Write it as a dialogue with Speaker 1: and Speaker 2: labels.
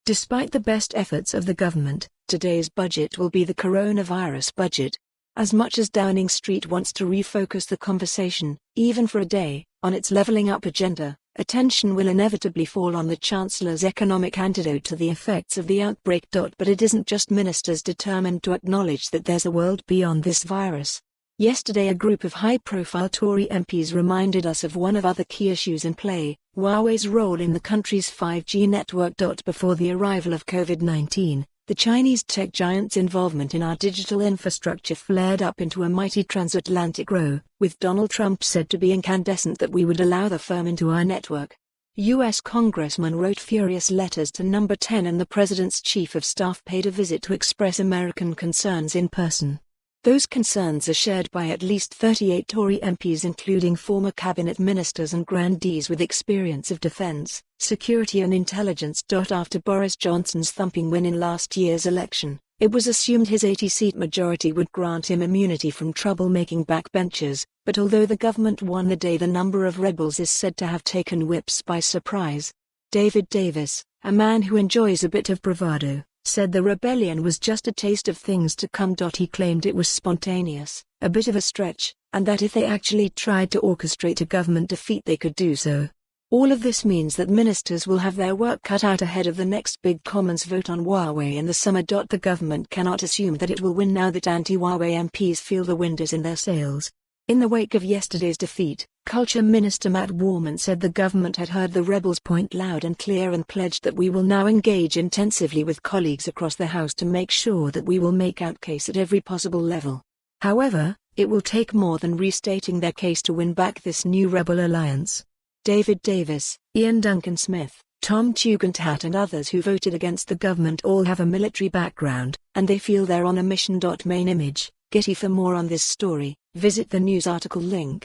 Speaker 1: Despite the best efforts of the government, today's budget will be the coronavirus budget. As much as Downing Street wants to refocus the conversation, even for a day, on its levelling up agenda, attention will inevitably fall on the Chancellor's economic antidote to the effects of the outbreak.But it isn't just ministers determined to acknowledge that there's a world beyond this virus. Yesterday a group of high-profile Tory MPs reminded us of one of other key issues in play, Huawei's role in the country's 5G network. Before the arrival of COVID-19, the Chinese tech giant's involvement in our digital infrastructure flared up into a mighty transatlantic row, with Donald Trump said to be incandescent that we would allow the firm into our network. U.S. congressmen wrote furious letters to No. 10 and the president's chief of staff paid a visit to express American concerns in person. Those concerns are shared by at least 38 Tory MPs including former cabinet ministers and grandees with experience of defense, security and intelligence. After Boris Johnson's thumping win in last year's election, it was assumed his 80-seat majority would grant him immunity from troublemaking backbenchers, but although the government won the day, the number of rebels is said to have taken whips by surprise. David Davis, a man who enjoys a bit of bravado, said the rebellion was just a taste of things to come. He claimed it was spontaneous, a bit of a stretch, and that if they actually tried to orchestrate a government defeat they could do so. All of this means that ministers will have their work cut out ahead of the next big Commons vote on Huawei in the summer. The government cannot assume that it will win now that anti-Huawei MPs feel the wind is in their sails. In the wake of yesterday's defeat, Culture Minister Matt Warman said the government had heard the rebels' point loud and clear and pledged that we will now engage intensively with colleagues across the House to make sure that we will make out case at every possible level. However, it will take more than restating their case to win back this new rebel alliance. David Davis, Ian Duncan Smith, Tom Tugendhat and others who voted against the government all have a military background, and they feel they're on a mission. Main image, Getty. For more on this story, visit the news article link.